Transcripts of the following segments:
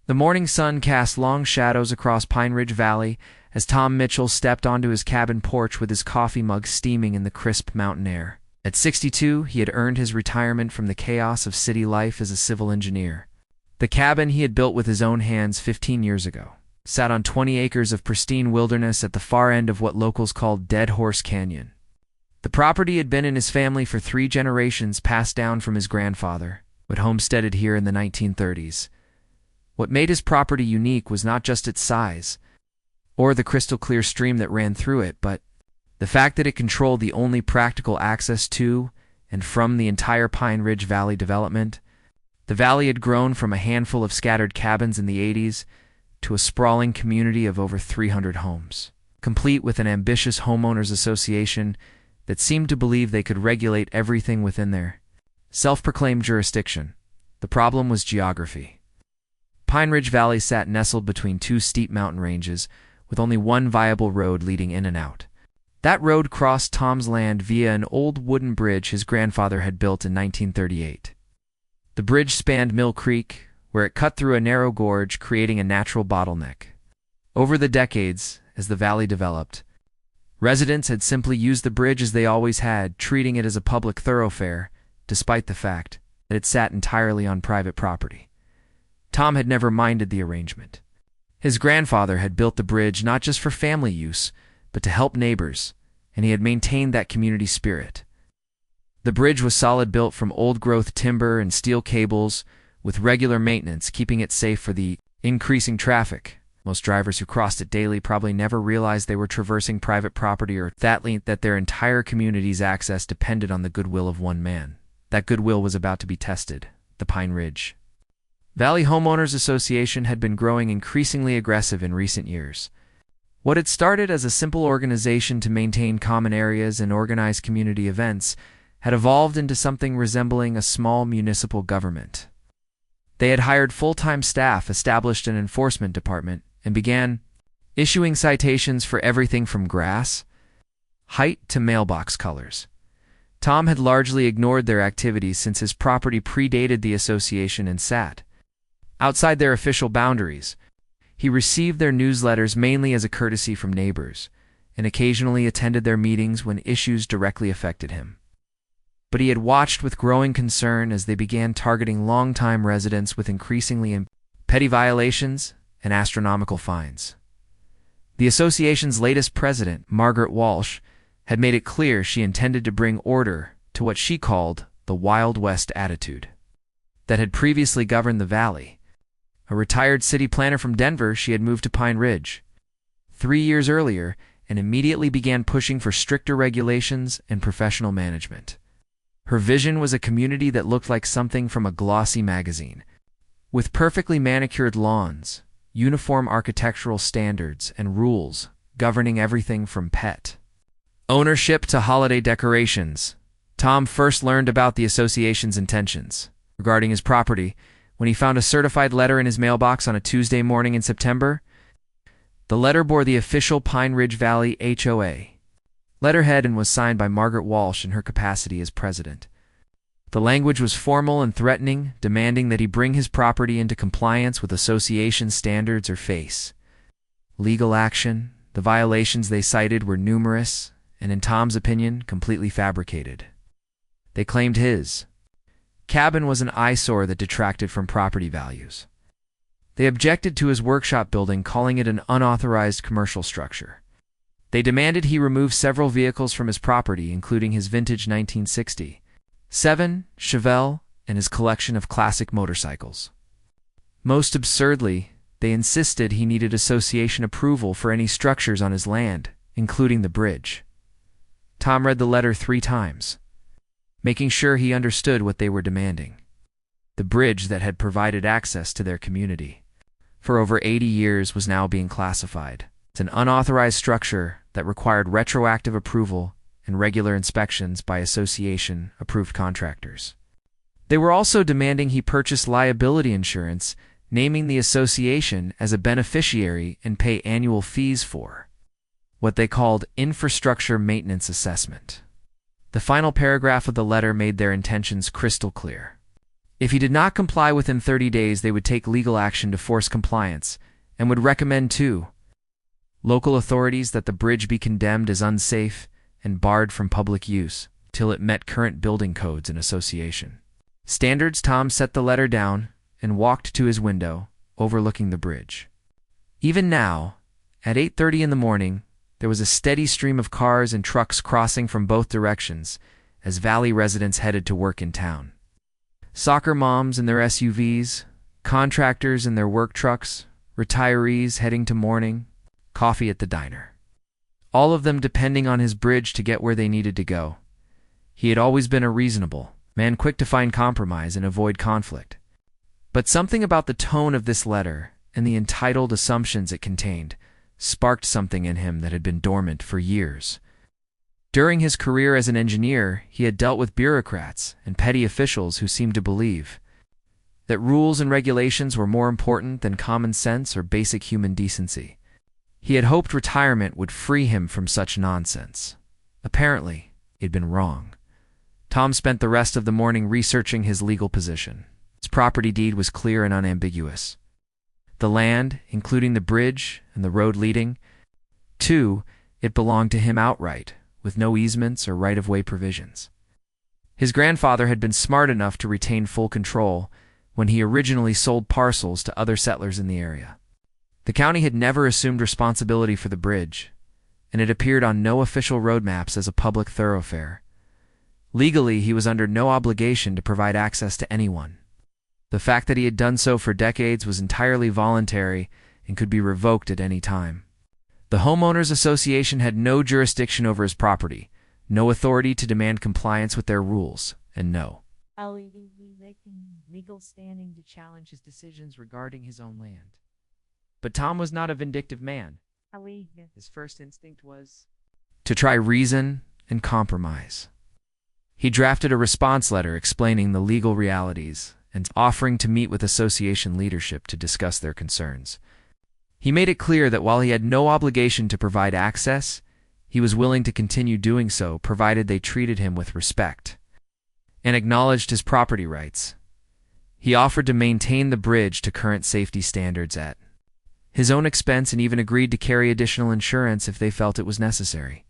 The morning sun cast long shadows across Pine Ridge Valley as Tom Mitchell stepped onto his cabin porch with his coffee mug steaming in the crisp mountain air. At 62, he had earned his retirement from the chaos of city life as a civil engineer. The cabin he had built with his own hands 15 years ago sat on 20 acres of pristine wilderness at the far end of what locals called Dead Horse Canyon. The property had been in his family for 3 generations, passed down from his grandfather, who had homesteaded here in the 1930s. What made his property unique was not just its size, or the crystal-clear stream that ran through it, but the fact that it controlled the only practical access to and from the entire Pine Ridge Valley development. The valley had grown from a handful of scattered cabins in the 80s to a sprawling community of over 300 homes, complete with an ambitious homeowners association that seemed to believe they could regulate everything within their self-proclaimed jurisdiction. The problem was geography. Pine Ridge Valley sat nestled between 2 steep mountain ranges, with only one viable road leading in and out. That road crossed Tom's land via an old wooden bridge his grandfather had built in 1938. The bridge spanned Mill Creek, where it cut through a narrow gorge, creating a natural bottleneck. Over the decades, as the valley developed, residents had simply used the bridge as they always had, treating it as a public thoroughfare, despite the fact that it sat entirely on private property. Tom had never minded the arrangement. His grandfather had built the bridge not just for family use, but to help neighbors, and he had maintained that community spirit. The bridge was solid, built from old-growth timber and steel cables, with regular maintenance keeping it safe for the increasing traffic. Most drivers who crossed it daily probably never realized they were traversing private property, or that their entire community's access depended on the goodwill of one man. That goodwill was about to be tested. The Pine Ridge Valley Homeowners Association had been growing increasingly aggressive in recent years. What had started as a simple organization to maintain common areas and organize community events had evolved into something resembling a small municipal government. They had hired full-time staff, established an enforcement department, and began issuing citations for everything from grass height to mailbox colors. Tom had largely ignored their activities since his property predated the association and sat outside their official boundaries. He received their newsletters mainly as a courtesy from neighbors, and occasionally attended their meetings when issues directly affected him. But he had watched with growing concern as they began targeting longtime residents with increasingly petty violations and astronomical fines. The association's latest president, Margaret Walsh, had made it clear she intended to bring order to what she called the Wild West attitude that had previously governed the valley. A retired city planner from Denver, she had moved to Pine Ridge 3 years earlier and immediately began pushing for stricter regulations and professional management. Her vision was a community that looked like something from a glossy magazine, with perfectly manicured lawns, uniform architectural standards, and rules governing everything from pet ownership to holiday decorations. Tom first learned about the association's intentions regarding his property when he found a certified letter in his mailbox on a Tuesday morning in September. The letter bore the official Pine Ridge Valley HOA letterhead and was signed by Margaret Walsh in her capacity as president. The language was formal and threatening, demanding that he bring his property into compliance with association standards or face legal action. The violations they cited were numerous and, in Tom's opinion, completely fabricated. They claimed his cabin was an eyesore that detracted from property values. They objected to his workshop building, calling it an unauthorized commercial structure. They demanded he remove several vehicles from his property, including his vintage 1967 Chevelle and his collection of classic motorcycles. Most absurdly, they insisted he needed association approval for any structures on his land, including the bridge. Tom read the letter 3 times, making sure he understood what they were demanding. The bridge that had provided access to their community for over 80 years was now being classified as an unauthorized structure that required retroactive approval and regular inspections by association-approved contractors. They were also demanding he purchase liability insurance, naming the association as a beneficiary and pay annual fees for what they called infrastructure maintenance assessment. The final paragraph of the letter made their intentions crystal clear. If he did not comply within 30 days, they would take legal action to force compliance and would recommend to local authorities that the bridge be condemned as unsafe and barred from public use till it met current building codes and association standards. Tom set the letter down and walked to his window overlooking the bridge. Even now, at 8:30 in the morning, there was a steady stream of cars and trucks crossing from both directions as Valley residents headed to work in town. Soccer moms in their SUVs, contractors in their work trucks, retirees heading to morning coffee at the diner. All of them depending on his bridge to get where they needed to go. He had always been a reasonable man, quick to find compromise and avoid conflict. But something about the tone of this letter and the entitled assumptions it contained sparked something in him that had been dormant for years. During his career as an engineer, he had dealt with bureaucrats and petty officials who seemed to believe that rules and regulations were more important than common sense or basic human decency. He had hoped retirement would free him from such nonsense. Apparently, he'd been wrong. Tom spent the rest of the morning researching his legal position. His property deed was clear and unambiguous. The land, including the bridge and the road leading to it, belonged to him outright, with no easements or right-of-way provisions. His grandfather had been smart enough to retain full control when he originally sold parcels to other settlers in the area. The county had never assumed responsibility for the bridge, and it appeared on no official road maps as a public thoroughfare. Legally, he was under no obligation to provide access to anyone. The fact that he had done so for decades was entirely voluntary and could be revoked at any time. The homeowners association had no jurisdiction over his property, no authority to demand compliance with their rules, and no legal standing to challenge his decisions regarding his own land. But Tom was not a vindictive man. His first instinct was to try reason and compromise. He drafted a response letter explaining the legal realities and offering to meet with association leadership to discuss their concerns. He made it clear that while he had no obligation to provide access, he was willing to continue doing so provided they treated him with respect and acknowledged his property rights. He offered to maintain the bridge to current safety standards at his own expense and even agreed to carry additional insurance if they felt it was necessary.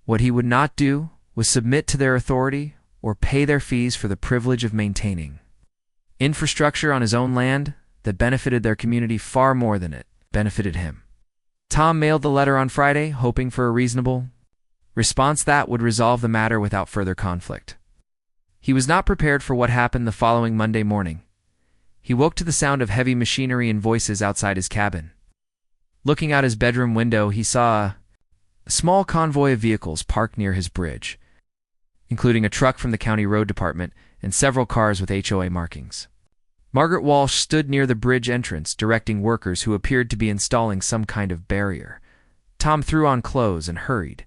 What he would not do was submit to their authority or pay their fees for the privilege of maintaining infrastructure on his own land that benefited their community far more than it benefited him. Tom mailed the letter on Friday, hoping for a reasonable response that would resolve the matter without further conflict. He was not prepared for what happened the following Monday morning. He woke to the sound of heavy machinery and voices outside his cabin. Looking out his bedroom window, he saw a small convoy of vehicles parked near his bridge, including a truck from the county road department and several cars with HOA markings. Margaret Walsh stood near the bridge entrance, directing workers who appeared to be installing some kind of barrier. Tom threw on clothes and hurried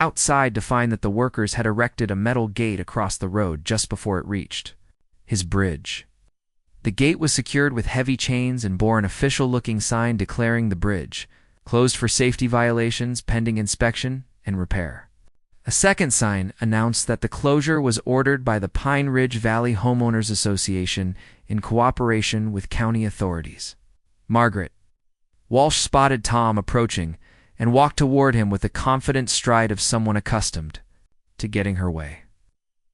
outside to find that the workers had erected a metal gate across the road just before it reached his bridge. The gate was secured with heavy chains and bore an official-looking sign declaring the bridge closed for safety violations pending inspection and repair. A second sign announced that the closure was ordered by the Pine Ridge Valley Homeowners Association in cooperation with county authorities. Margaret Walsh spotted Tom approaching and walked toward him with the confident stride of someone accustomed to getting her way.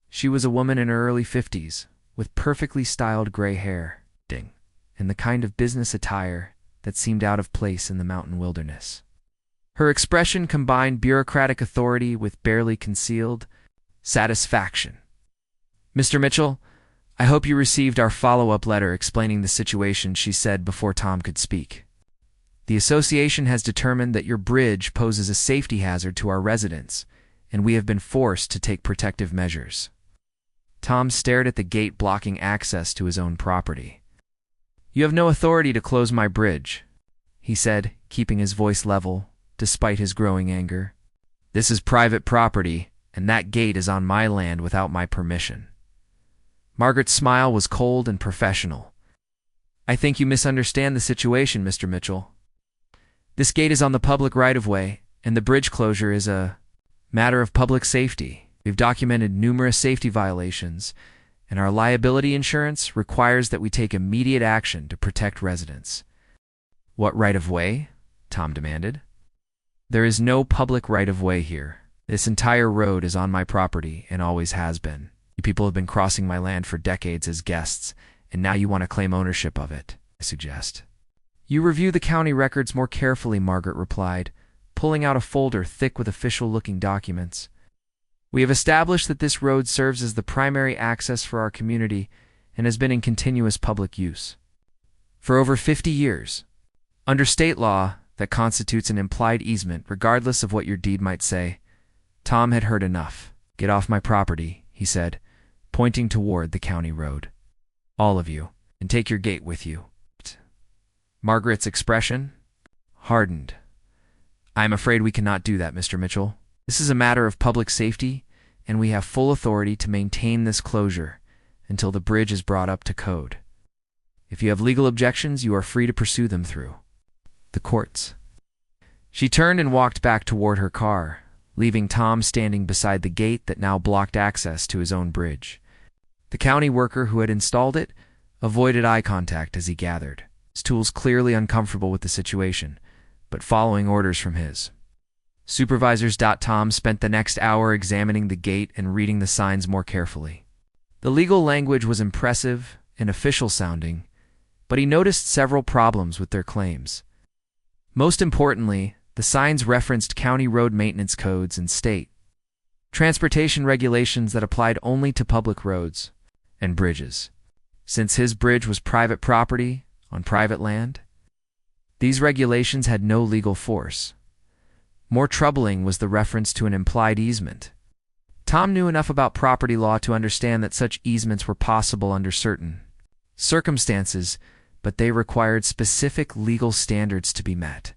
She was a woman in her early 50s, with perfectly styled gray hair, and the kind of business attire that seemed out of place in the mountain wilderness. Her expression combined bureaucratic authority with barely concealed satisfaction. "Mr. Mitchell, I hope you received our follow-up letter explaining the situation," she said before Tom could speak. "The association has determined that your bridge poses a safety hazard to our residents, and we have been forced to take protective measures." Tom stared at the gate blocking access to his own property. "You have no authority to close my bridge," he said, keeping his voice level despite his growing anger. "This is private property, and that gate is on my land without my permission." Margaret's smile was cold and professional. "I think you misunderstand the situation, Mr. Mitchell. This gate is on the public right-of-way, and the bridge closure is a matter of public safety. We've documented numerous safety violations, and our liability insurance requires that we take immediate action to protect residents." "What right-of-way?" Tom demanded. "There is no public right-of-way here. This entire road is on my property and always has been. You people have been crossing my land for decades as guests, and now you want to claim ownership of it, I suggest." "You review the county records more carefully," Margaret replied, pulling out a folder thick with official-looking documents. "We have established that this road serves as the primary access for our community and has been in continuous public use for over 50 years. Under state law, that constitutes an implied easement, regardless of what your deed might say." Tom had heard enough. "Get off my property," he said, pointing toward the county road. "All of you, and take your gate with you." Margaret's expression hardened. "I am afraid we cannot do that, Mr. Mitchell. This is a matter of public safety, and we have full authority to maintain this closure until the bridge is brought up to code. If you have legal objections, you are free to pursue them through the courts." She turned and walked back toward her car, leaving Tom standing beside the gate that now blocked access to his own bridge. The county worker who had installed it avoided eye contact as he gathered, his tools clearly uncomfortable with the situation, but following orders from his supervisors. Tom spent the next hour examining the gate and reading the signs more carefully. The legal language was impressive and official-sounding, but he noticed several problems with their claims. Most importantly, the signs referenced county road maintenance codes and state transportation regulations that applied only to public roads and bridges. Since his bridge was private property on private land, these regulations had no legal force. More troubling was the reference to an implied easement. Tom knew enough about property law to understand that such easements were possible under certain circumstances, but they required specific legal standards to be met.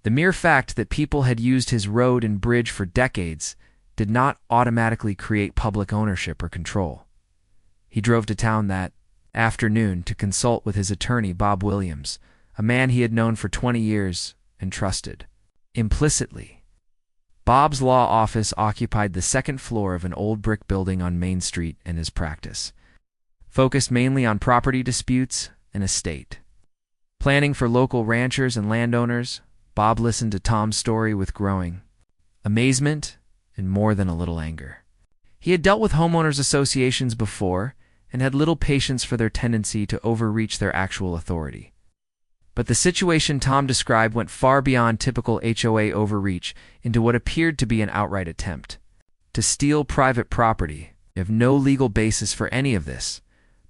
The mere fact that people had used his road and bridge for decades did not automatically create public ownership or control. He drove to town that afternoon to consult with his attorney, Bob Williams, a man he had known for 20 years and trusted implicitly. Bob's law office occupied the second floor of an old brick building on Main Street, and his practice focused mainly on property disputes and estate planning for local ranchers and landowners. Bob listened to Tom's story with growing amazement and more than a little anger. He had dealt with homeowners associations before and had little patience for their tendency to overreach their actual authority. But the situation Tom described went far beyond typical HOA overreach into what appeared to be an outright attempt to steal private property. "You have no legal basis for any of this,"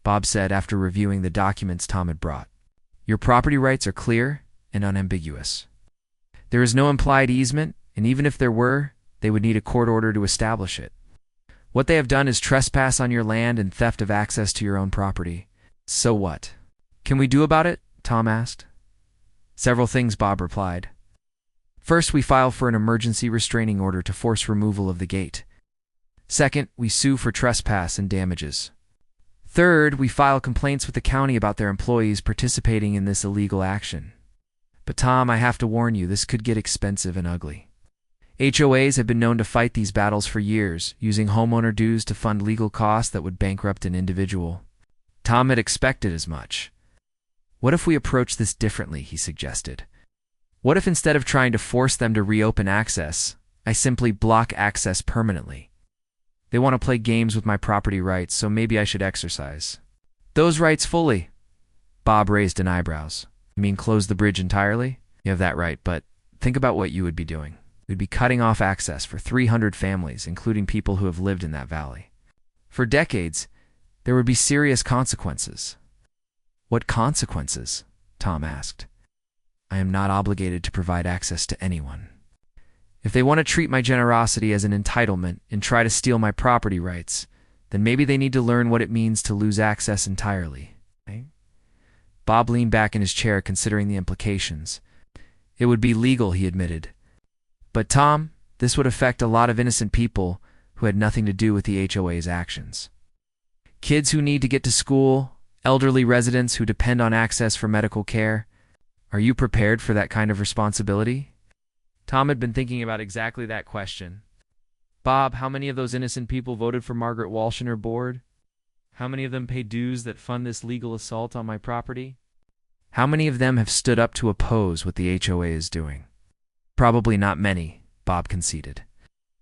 Bob said after reviewing the documents Tom had brought. "Your property rights are clear and unambiguous. There is no implied easement, and even if there were, they would need a court order to establish it. What they have done is trespass on your land and theft of access to your own property. So what can we do about it?" Tom asked. "Several things," Bob replied. "First, we file for an emergency restraining order to force removal of the gate. Second, we sue for trespass and damages. Third, we file complaints with the county about their employees participating in this illegal action. But Tom, I have to warn you, this could get expensive and ugly. HOAs have been known to fight these battles for years, using homeowner dues to fund legal costs that would bankrupt an individual." Tom had expected as much. "What if we approach this differently?" he suggested. "What if instead of trying to force them to reopen access, I simply block access permanently? They want to play games with my property rights, so maybe I should exercise those rights fully." Bob raised an eyebrows. "You mean close the bridge entirely?" "You have that right, but think about what you would be doing. We'd be cutting off access for 300 families, including people who have lived in that valley for decades. There would be serious consequences." "What consequences?" Tom asked. "I am not obligated to provide access to anyone. If they want to treat my generosity as an entitlement and try to steal my property rights, then maybe they need to learn what it means to lose access entirely." Bob leaned back in his chair, considering the implications. "It would be legal," he admitted. "But Tom, this would affect a lot of innocent people who had nothing to do with the HOA's actions. Kids who need to get to school, elderly residents who depend on access for medical care. Are you prepared for that kind of responsibility?" Tom had been thinking about exactly that question. "Bob, how many of those innocent people voted for Margaret Walsh and her board?" How many of them pay dues that fund this legal assault on my property? How many of them have stood up to oppose what the HOA is doing? Probably not many, Bob conceded.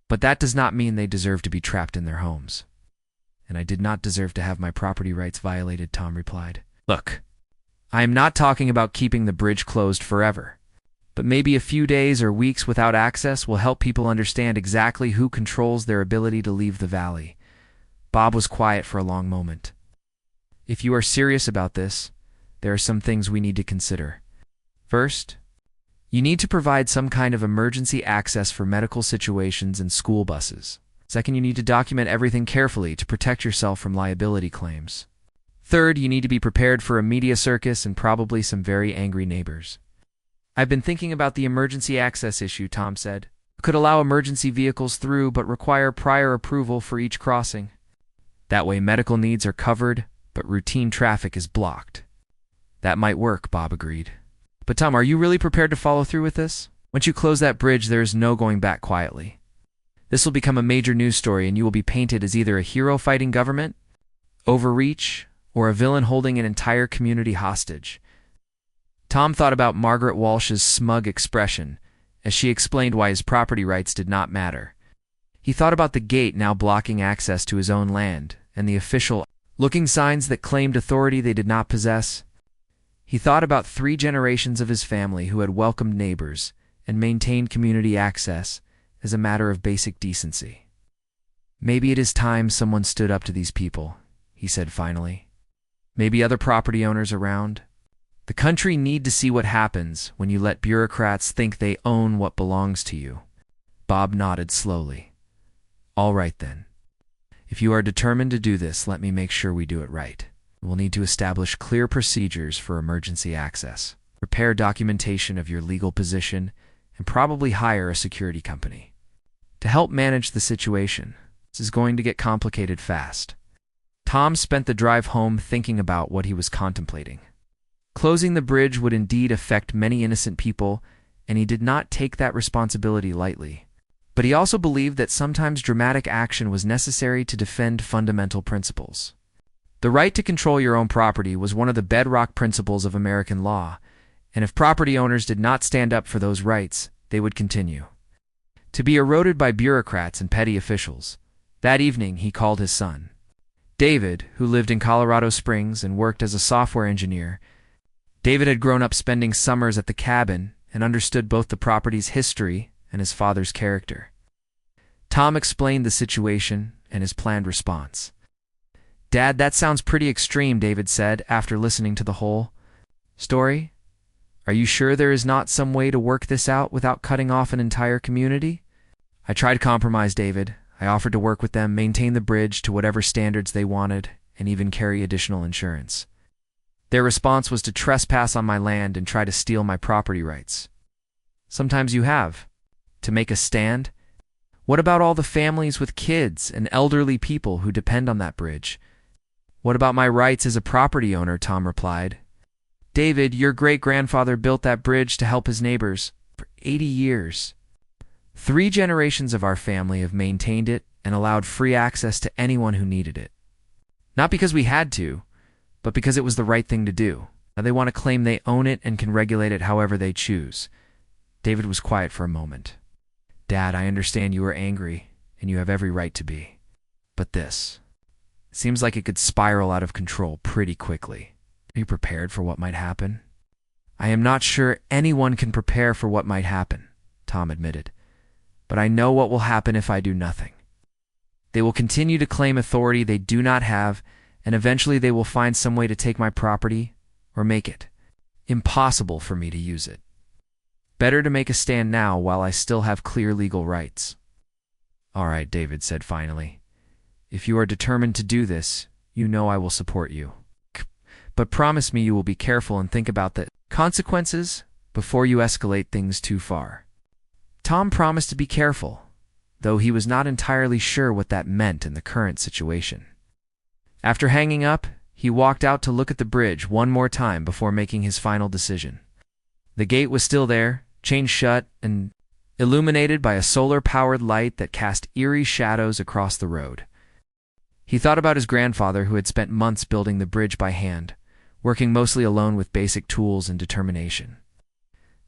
But that does not mean they deserve to be trapped in their homes. And I did not deserve to have my property rights violated, Tom replied. Look, I am not talking about keeping the bridge closed forever. But maybe a few days or weeks without access will help people understand exactly who controls their ability to leave the valley. Bob was quiet for a long moment. If you are serious about this, there are some things we need to consider. First, you need to provide some kind of emergency access for medical situations and school buses. Second, you need to document everything carefully to protect yourself from liability claims. Third, you need to be prepared for a media circus and probably some very angry neighbors. I've been thinking about the emergency access issue, Tom said. Could allow emergency vehicles through but require prior approval for each crossing. That way medical needs are covered, but routine traffic is blocked. That might work, Bob agreed. But Tom, are you really prepared to follow through with this? Once you close that bridge, there is no going back quietly. This will become a major news story and you will be painted as either a hero fighting government, overreach, or a villain holding an entire community hostage. Tom thought about Margaret Walsh's smug expression as she explained why his property rights did not matter. He thought about the gate now blocking access to his own land and the official looking signs that claimed authority they did not possess. He thought about 3 generations of his family who had welcomed neighbors and maintained community access as a matter of basic decency. Maybe it is time someone stood up to these people, he said finally. Maybe other property owners around. The country need to see what happens when you let bureaucrats think they own what belongs to you. Bob nodded slowly. All right then. If you are determined to do this, let me make sure we do it right. We'll need to establish clear procedures for emergency access, prepare documentation of your legal position, and probably hire a security company to help manage the situation. This is going to get complicated fast. Tom spent the drive home thinking about what he was contemplating. Closing the bridge would indeed affect many innocent people, and he did not take that responsibility lightly. But he also believed that sometimes dramatic action was necessary to defend fundamental principles. The right to control your own property was one of the bedrock principles of American law, and if property owners did not stand up for those rights, they would continue to be eroded by bureaucrats and petty officials. That evening, he called his son, David, who lived in Colorado Springs and worked as a software engineer. David had grown up spending summers at the cabin and understood both the property's history and his father's character. Tom explained the situation and his planned response. Dad, that sounds pretty extreme, David said after listening to the whole story. Are you sure there is not some way to work this out without cutting off an entire community? I tried to compromise, David. I offered to work with them, maintain the bridge to whatever standards they wanted, and even carry additional insurance. Their response was to trespass on my land and try to steal my property rights. Sometimes you have to make a stand. What about all the families with kids and elderly people who depend on that bridge? What about my rights as a property owner? Tom replied. David, your great-grandfather built that bridge to help his neighbors for 80 years. 3 generations of our family have maintained it and allowed free access to anyone who needed it. Not because we had to, but because it was the right thing to do. Now they want to claim they own it and can regulate it however they choose. David was quiet for a moment. Dad, I understand you are angry, and you have every right to be. But this seems like it could spiral out of control pretty quickly. Are you prepared for what might happen? I am not sure anyone can prepare for what might happen, Tom admitted. But I know what will happen if I do nothing. They will continue to claim authority they do not have, and eventually they will find some way to take my property or make it impossible for me to use it. Better to make a stand now while I still have clear legal rights. All right, David said finally. If you are determined to do this, you know I will support you. But promise me you will be careful and think about the consequences before you escalate things too far. Tom promised to be careful, though he was not entirely sure what that meant in the current situation. After hanging up, he walked out to look at the bridge one more time before making his final decision. The gate was still there, chained shut and illuminated by a solar-powered light that cast eerie shadows across the road. He thought about his grandfather who had spent months building the bridge by hand, working mostly alone with basic tools and determination.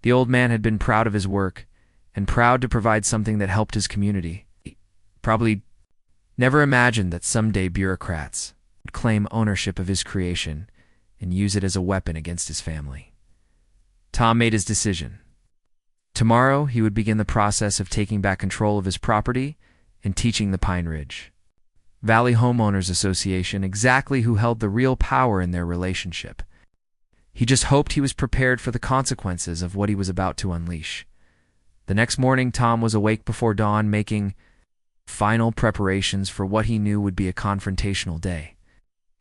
The old man had been proud of his work and proud to provide something that helped his community. He probably never imagined that someday bureaucrats would claim ownership of his creation and use it as a weapon against his family. Tom made his decision. Tomorrow, he would begin the process of taking back control of his property and teaching the Pine Ridge Valley Homeowners Association exactly who held the real power in their relationship. He just hoped he was prepared for the consequences of what he was about to unleash. The next morning, Tom was awake before dawn, making final preparations for what he knew would be a confrontational day.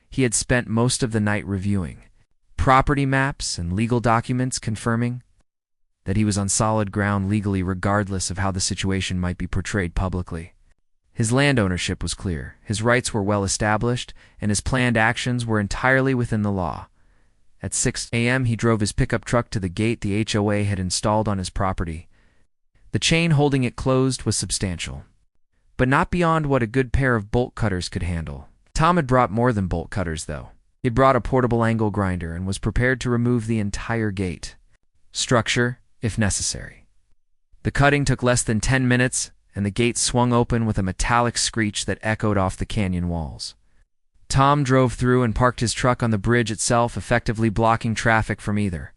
He had spent most of the night reviewing property maps and legal documents, confirming that he was on solid ground legally regardless of how the situation might be portrayed publicly. His land ownership was clear, his rights were well established, and his planned actions were entirely within the law. At 6 a.m., he drove his pickup truck to the gate the HOA had installed on his property. The chain holding it closed was substantial, but not beyond what a good pair of bolt cutters could handle. Tom had brought more than bolt cutters, though. He had brought a portable angle grinder and was prepared to remove the entire gate structure if necessary. The cutting took less than 10 minutes, and the gate swung open with a metallic screech that echoed off the canyon walls. Tom drove through and parked his truck on the bridge itself, effectively blocking traffic from either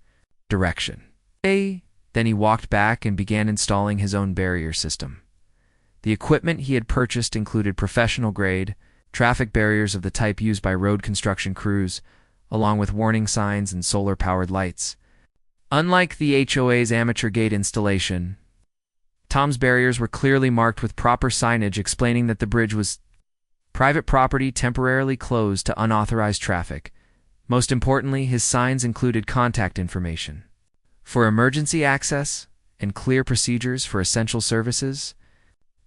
direction. Then he walked back and began installing his own barrier system. The equipment he had purchased included professional-grade traffic barriers of the type used by road construction crews, along with warning signs and solar-powered lights. Unlike the HOA's amateur gate installation, Tom's barriers were clearly marked with proper signage explaining that the bridge was private property temporarily closed to unauthorized traffic. Most importantly, his signs included contact information for emergency access and clear procedures for essential services,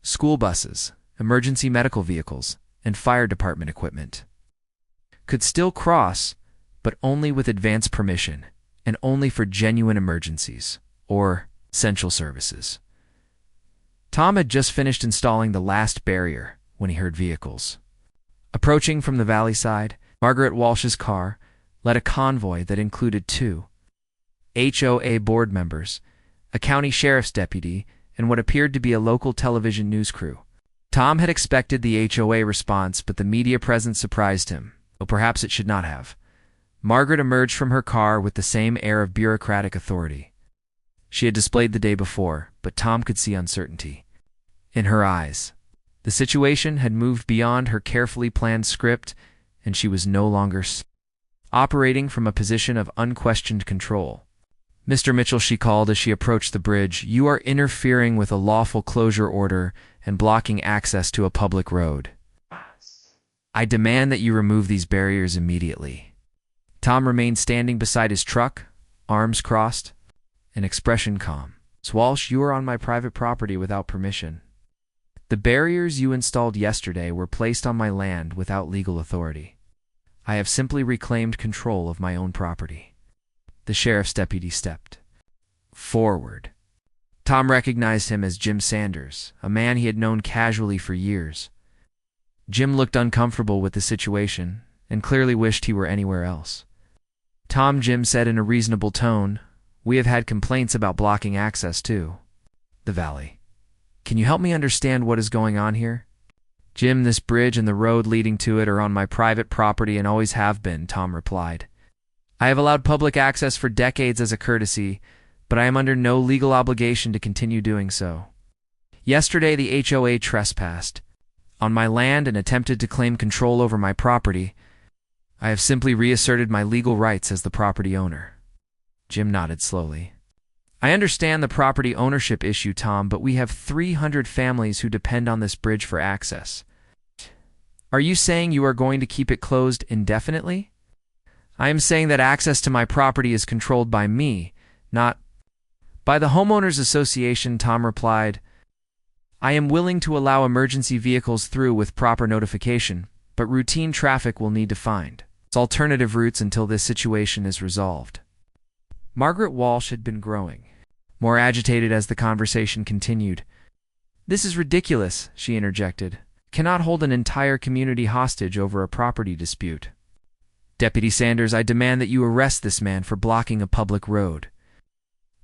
school buses, emergency medical vehicles, and fire department equipment could still cross, but only with advance permission and only for genuine emergencies or essential services. Tom had just finished installing the last barrier when he heard vehicles approaching from the valley side. Margaret Walsh's car led a convoy that included 2 HOA board members, a county sheriff's deputy, and what appeared to be a local television news crew. Tom had expected the HOA response, but the media presence surprised him, though perhaps it should not have. Margaret emerged from her car with the same air of bureaucratic authority she had displayed the day before, but Tom could see uncertainty in her eyes. The situation had moved beyond her carefully planned script, and she was no longer operating from a position of unquestioned control. "Mr. Mitchell," she called as she approached the bridge, "you are interfering with a lawful closure order and blocking access to a public road. I demand that you remove these barriers immediately." Tom remained standing beside his truck, arms crossed, an expression calm. "Walsh, you are on my private property without permission. The barriers you installed yesterday were placed on my land without legal authority. I have simply reclaimed control of my own property." The sheriff's deputy stepped forward. Tom recognized him as Jim Sanders, a man he had known casually for years. Jim looked uncomfortable with the situation and clearly wished he were anywhere else. "Tom," Jim said in a reasonable tone, "we have had complaints about blocking access to the valley. Can you help me understand what is going on here?" "Jim, this bridge and the road leading to it are on my private property and always have been," Tom replied. "I have allowed public access for decades as a courtesy, but I am under no legal obligation to continue doing so. Yesterday, the HOA trespassed on my land and attempted to claim control over my property. I have simply reasserted my legal rights as the property owner." Jim nodded slowly. "I understand the property ownership issue, Tom, but we have 300 families who depend on this bridge for access. Are you saying you are going to keep it closed indefinitely?" "I am saying that access to my property is controlled by me, not by the Homeowners Association," Tom replied. "I am willing to allow emergency vehicles through with proper notification, but routine traffic will need to find alternative routes until this situation is resolved." Margaret Walsh had been growing more agitated as the conversation continued. "This is ridiculous," she interjected. cannot hold an entire community hostage over a property dispute. Deputy Sanders, I demand that you arrest this man for blocking a public road.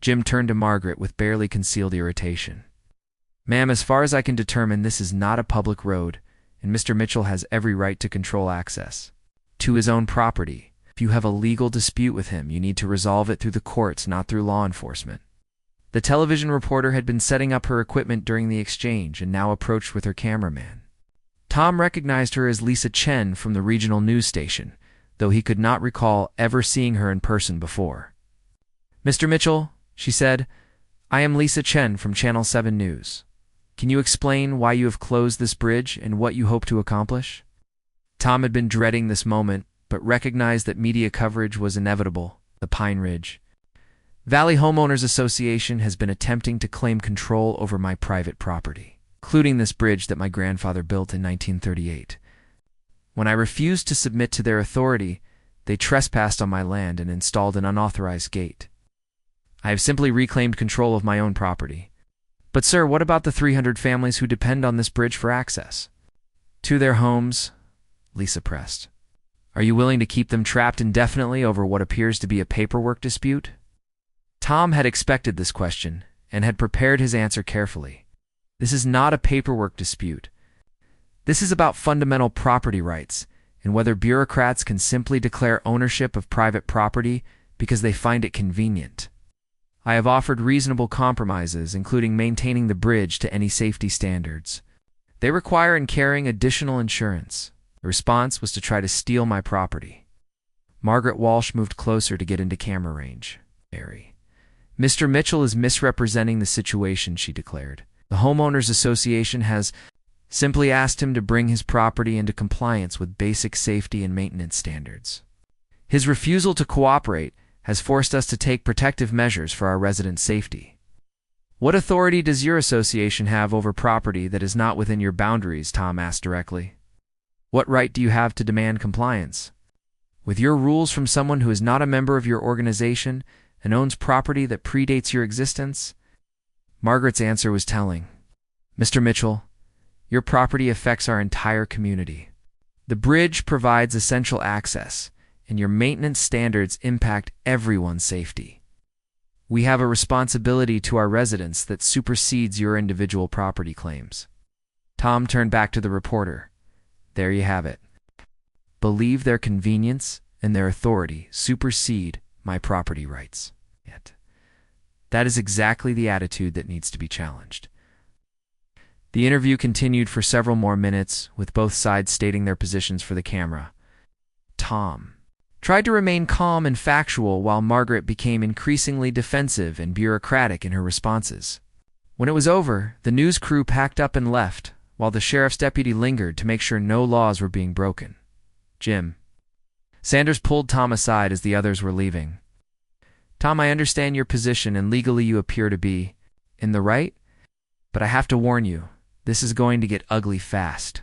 Jim turned to Margaret with barely concealed irritation. Ma'am, as far as I can determine, this is not a public road, and Mr. Mitchell has every right to control access to his own property. If you have a legal dispute with him, you need to resolve it through the courts, not through law enforcement. The television reporter had been setting up her equipment during the exchange and now approached with her cameraman. Tom recognized her as Lisa Chen from the regional news station, though he could not recall ever seeing her in person before. Mr. Mitchell, she said, I am Lisa Chen from Channel 7 News. Can you explain why you have closed this bridge and what you hope to accomplish? Tom had been dreading this moment, but recognized that media coverage was inevitable. The Pine Ridge Valley Homeowners Association has been attempting to claim control over my private property, including this bridge that my grandfather built in 1938. When I refused to submit to their authority, they trespassed on my land and installed an unauthorized gate. I have simply reclaimed control of my own property. But sir, what about the 300 families who depend on this bridge for access to their homes? Lisa pressed. Are you willing to keep them trapped indefinitely over what appears to be a paperwork dispute? Tom had expected this question and had prepared his answer carefully. This is not a paperwork dispute. This is about fundamental property rights and whether bureaucrats can simply declare ownership of private property because they find it convenient. I have offered reasonable compromises, including maintaining the bridge to any safety standards. They require and carrying additional insurance. The response was to try to steal my property. Margaret Walsh moved closer to get into camera range. Mr. Mitchell is misrepresenting the situation, she declared. The Homeowners Association has simply asked him to bring his property into compliance with basic safety and maintenance standards. His refusal to cooperate has forced us to take protective measures for our residents' safety. What authority does your association have over property that is not within your boundaries? Tom asked directly. What right do you have to demand compliance with your rules from someone who is not a member of your organization and owns property that predates your existence? Margaret's answer was telling. Mr. Mitchell, your property affects our entire community. The bridge provides essential access, and your maintenance standards impact everyone's safety. We have a responsibility to our residents that supersedes your individual property claims. Tom turned back to the reporter. There you have it. Believe their convenience and their authority supersede my property rights. Yet, that is exactly the attitude that needs to be challenged. The interview continued for several more minutes, with both sides stating their positions for the camera. Tom tried to remain calm and factual while Margaret became increasingly defensive and bureaucratic in her responses. When it was over, the news crew packed up and left, while the sheriff's deputy lingered to make sure no laws were being broken. Jim. Sanders pulled Tom aside as the others were leaving. Tom, I understand your position and legally you appear to be in the right, but I have to warn you, this is going to get ugly fast.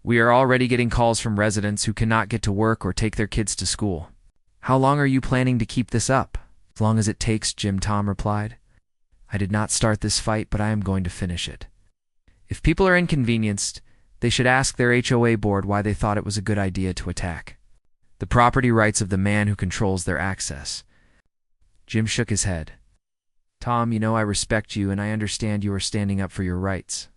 We are already getting calls from residents who cannot get to work or take their kids to school. How long are you planning to keep this up? As long as it takes, Jim, Tom replied. I did not start this fight, but I am going to finish it. If people are inconvenienced, they should ask their HOA board why they thought it was a good idea to attack the property rights of the man who controls their access. Jim shook his head. Tom, you know I respect you and I understand you are standing up for your rights.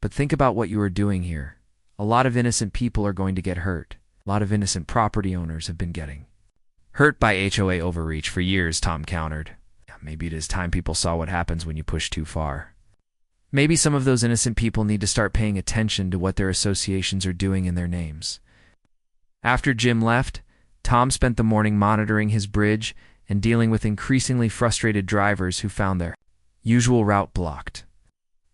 But think about what you are doing here. A lot of innocent people are going to get hurt. A lot of innocent property owners have been getting hurt by HOA overreach for years, Tom countered. Maybe it is time people saw what happens when you push too far. Maybe some of those innocent people need to start paying attention to what their associations are doing in their names. After Jim left, Tom spent the morning monitoring his bridge and dealing with increasingly frustrated drivers who found their usual route blocked.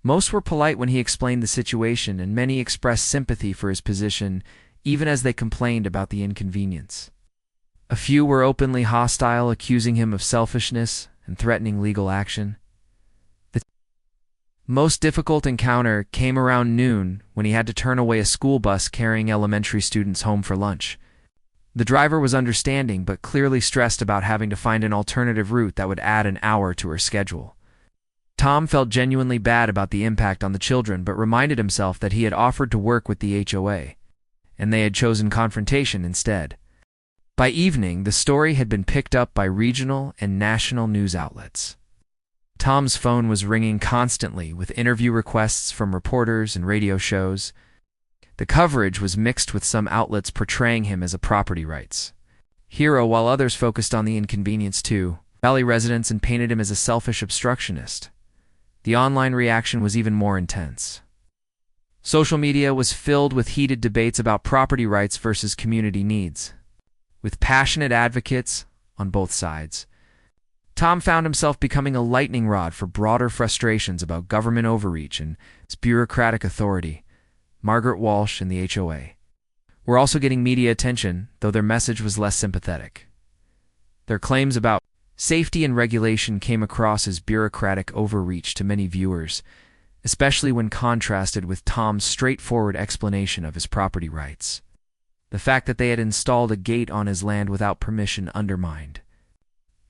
Most were polite when he explained the situation, and many expressed sympathy for his position, even as they complained about the inconvenience. A few were openly hostile, accusing him of selfishness and threatening legal action. The most difficult encounter came around noon when he had to turn away a school bus carrying elementary students home for lunch. The driver was understanding but clearly stressed about having to find an alternative route that would add an hour to her schedule. Tom felt genuinely bad about the impact on the children, but reminded himself that he had offered to work with the HOA, and they had chosen confrontation instead. By evening, the story had been picked up by regional and national news outlets. Tom's phone was ringing constantly with interview requests from reporters and radio shows. The coverage was mixed, with some outlets portraying him as a property rights hero while others focused on the inconvenience to Valley residents and painted him as a selfish obstructionist. The online reaction was even more intense. Social media was filled with heated debates about property rights versus community needs, with passionate advocates on both sides. Tom found himself becoming a lightning rod for broader frustrations about government overreach and its bureaucratic authority. Margaret Walsh and the HOA were also getting media attention, though their message was less sympathetic. Their claims about safety and regulation came across as bureaucratic overreach to many viewers, especially when contrasted with Tom's straightforward explanation of his property rights. The fact that they had installed a gate on his land without permission undermined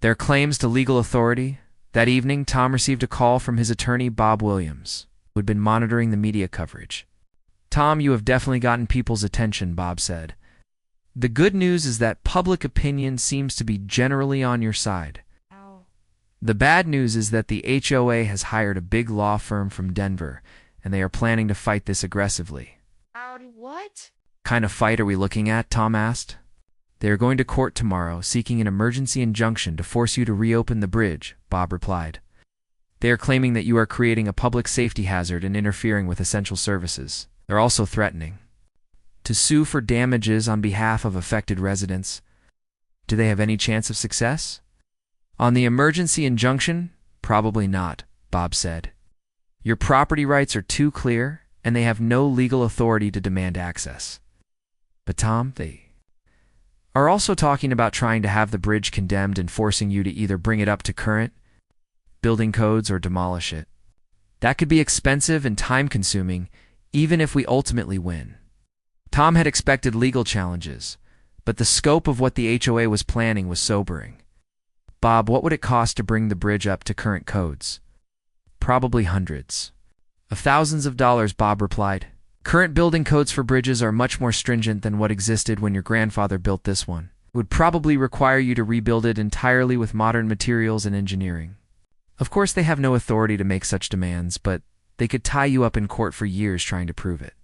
their claims to legal authority. That evening, Tom received a call from his attorney, Bob Williams, who had been monitoring the media coverage. "Tom, you have definitely gotten people's attention," Bob said. "The good news is that public opinion seems to be generally on your side. The bad news is that the HOA has hired a big law firm from Denver, and they are planning to fight this aggressively." What? "Kind of fight are we looking at?" Tom asked. "They are going to court tomorrow, seeking an emergency injunction to force you to reopen the bridge," Bob replied. "They are claiming that you are creating a public safety hazard and interfering with essential services. They're also threatening to sue for damages on behalf of affected residents." "Do they have any chance of success?" "On the emergency injunction, probably not," Bob said. "Your property rights are too clear, and they have no legal authority to demand access." "But Tom, they are also talking about trying to have the bridge condemned and forcing you to either bring it up to current building codes or demolish it. That could be expensive and time-consuming, even if we ultimately win." Tom had expected legal challenges, but the scope of what the HOA was planning was sobering. "Bob, what would it cost to bring the bridge up to current codes?" "Probably hundreds of thousands of dollars," Bob replied. "Current building codes for bridges are much more stringent than what existed when your grandfather built this one. It would probably require you to rebuild it entirely with modern materials and engineering." Of course, they have no authority to make such demands, but they could tie you up in court for years trying to prove it.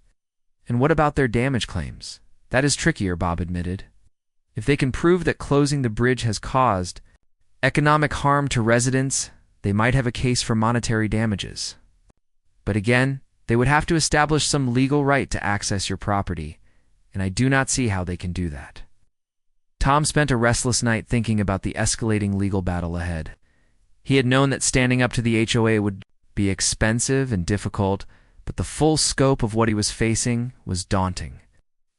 "And what about their damage claims?" "That is trickier," Bob admitted. "If they can prove that closing the bridge has caused economic harm to residents, they might have a case for monetary damages. But again, they would have to establish some legal right to access your property, and I do not see how they can do that." Tom spent a restless night thinking about the escalating legal battle ahead. He had known that standing up to the HOA would be expensive and difficult, but the full scope of what he was facing was daunting.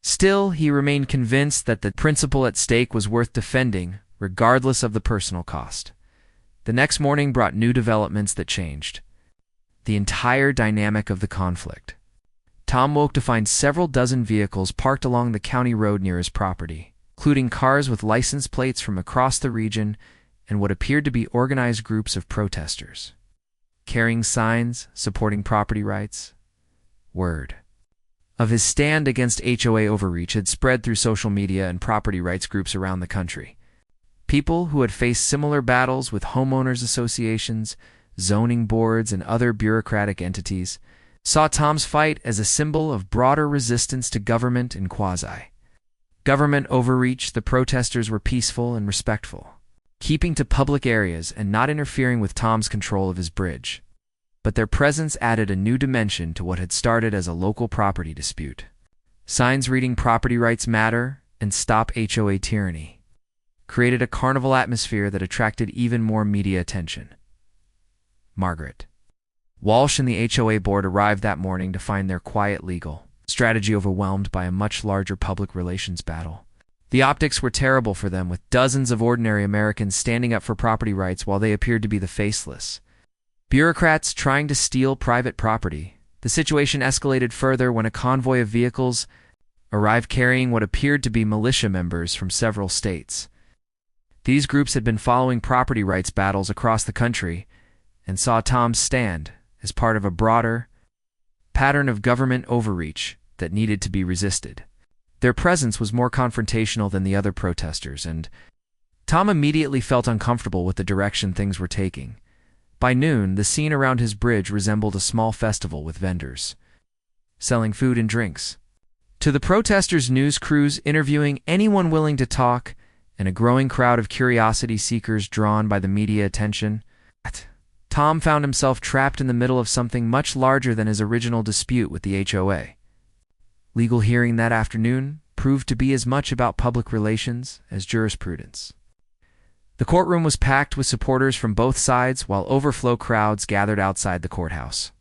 Still, he remained convinced that the principle at stake was worth defending, regardless of the personal cost. The next morning brought new developments that changed the entire dynamic of the conflict. Tom woke to find several dozen vehicles parked along the county road near his property, including cars with license plates from across the region and what appeared to be organized groups of protesters, carrying signs supporting property rights. Word of his stand against HOA overreach had spread through social media and property rights groups around the country. People who had faced similar battles with homeowners associations, zoning boards, and other bureaucratic entities saw Tom's fight as a symbol of broader resistance to government and quasi-government overreach. The protesters were peaceful and respectful, keeping to public areas and not interfering with Tom's control of his bridge. But their presence added a new dimension to what had started as a local property dispute. Signs reading "Property Rights Matter" and "Stop HOA Tyranny" created a carnival atmosphere that attracted even more media attention. Margaret Walsh and the HOA board arrived that morning to find their quiet legal strategy overwhelmed by a much larger public relations battle. The optics were terrible for them, with dozens of ordinary Americans standing up for property rights while they appeared to be the faceless bureaucrats trying to steal private property. The situation escalated further when a convoy of vehicles arrived carrying what appeared to be militia members from several states. These groups had been following property rights battles across the country, and saw Tom's stand as part of a broader pattern of government overreach that needed to be resisted. Their presence was more confrontational than the other protesters, and Tom immediately felt uncomfortable with the direction things were taking. By noon, the scene around his bridge resembled a small festival with vendors selling food and drinks. To the protesters' news crews interviewing anyone willing to talk, and a growing crowd of curiosity seekers drawn by the media attention, Tom found himself trapped in the middle of something much larger than his original dispute with the HOA. Legal hearing that afternoon proved to be as much about public relations as jurisprudence. The courtroom was packed with supporters from both sides, while overflow crowds gathered outside the courthouse.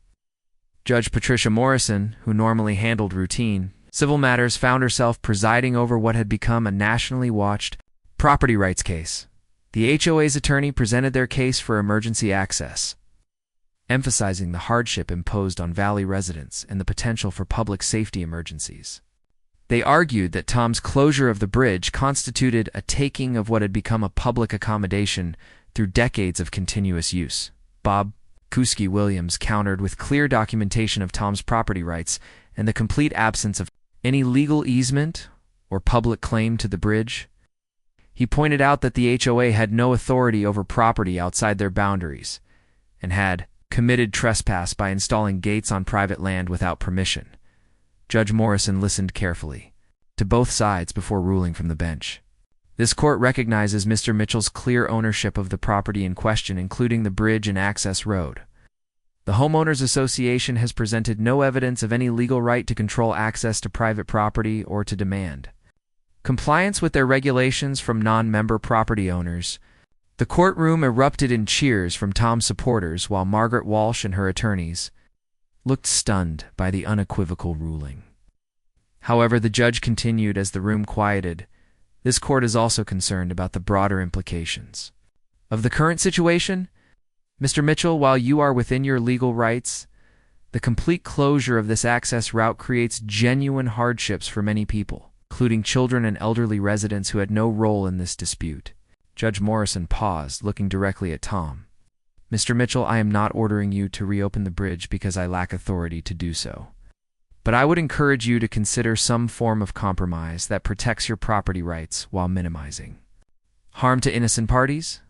Judge Patricia Morrison, who normally handled routine civil matters, found herself presiding over what had become a nationally watched property rights case. The HOA's attorney presented their case for emergency access, emphasizing the hardship imposed on Valley residents and the potential for public safety emergencies. They argued that Tom's closure of the bridge constituted a taking of what had become a public accommodation through decades of continuous use. Bob Kuski Williams countered with clear documentation of Tom's property rights and the complete absence of any legal easement or public claim to the bridge. He pointed out that the HOA had no authority over property outside their boundaries and had committed trespass by installing gates on private land without permission. Judge Morrison listened carefully to both sides before ruling from the bench. This court recognizes Mr. Mitchell's clear ownership of the property in question, including the bridge and access road. The Homeowners Association has presented no evidence of any legal right to control access to private property or to demand compliance with their regulations from non-member property owners. The courtroom erupted in cheers from Tom's supporters, while Margaret Walsh and her attorneys looked stunned by the unequivocal ruling. However, the judge continued as the room quieted. This court is also concerned about the broader implications of the current situation. Mr. Mitchell, while you are within your legal rights, the complete closure of this access route creates genuine hardships for many people, including children and elderly residents who had no role in this dispute. Judge Morrison paused, looking directly at Tom. Mr. Mitchell, I am not ordering you to reopen the bridge because I lack authority to do so. But I would encourage you to consider some form of compromise that protects your property rights while minimizing harm to innocent parties.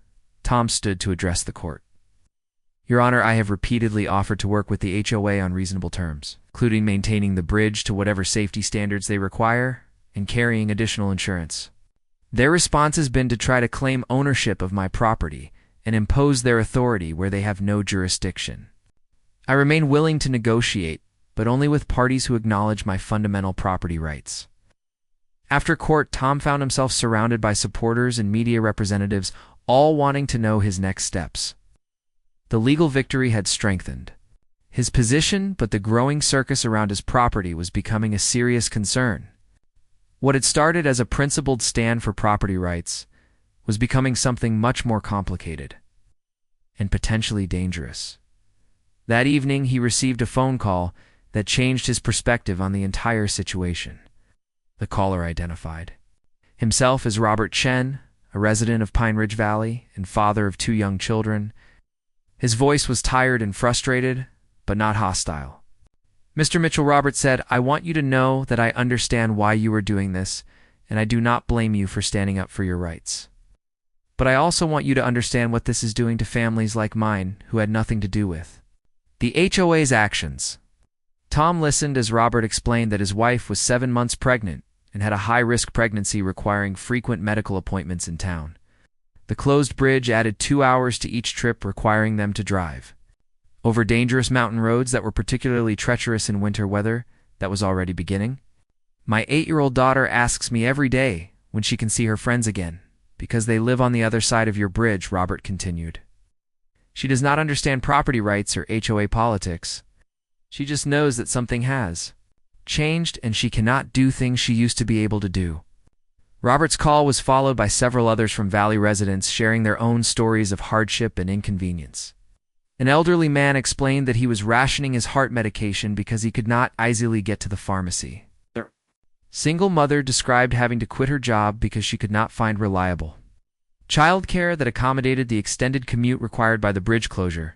Tom stood to address the court. Your Honor, I have repeatedly offered to work with the HOA on reasonable terms, including maintaining the bridge to whatever safety standards they require and carrying additional insurance. Their response has been to try to claim ownership of my property and impose their authority where they have no jurisdiction. I remain willing to negotiate, but only with parties who acknowledge my fundamental property rights. After court, Tom found himself surrounded by supporters and media representatives, all wanting to know his next steps. The legal victory had strengthened his position, but the growing circus around his property was becoming a serious concern. What had started as a principled stand for property rights was becoming something much more complicated and potentially dangerous. That evening, he received a phone call that changed his perspective on the entire situation. The caller identified himself as Robert Chen, a resident of Pine Ridge Valley and father of 2 young children. His voice was tired and frustrated, but not hostile. Mr. Mitchell, Robert said, I want you to know that I understand why you are doing this, and I do not blame you for standing up for your rights. But I also want you to understand what this is doing to families like mine who had nothing to do with the HOA's actions. Tom listened as Robert explained that his wife was 7 months pregnant and had a high-risk pregnancy requiring frequent medical appointments in town. The closed bridge added 2 hours to each trip, requiring them to drive over dangerous mountain roads that were particularly treacherous in winter weather that was already beginning. My 8-year-old daughter asks me every day when she can see her friends again, because they live on the other side of your bridge, Robert continued. She does not understand property rights or HOA politics. She just knows that something has changed and she cannot do things she used to be able to do. Robert's call was followed by several others from Valley residents sharing their own stories of hardship and inconvenience. An elderly man explained that he was rationing his heart medication because he could not easily get to the pharmacy. Single mother described having to quit her job because she could not find reliable childcare that accommodated the extended commute required by the bridge closure.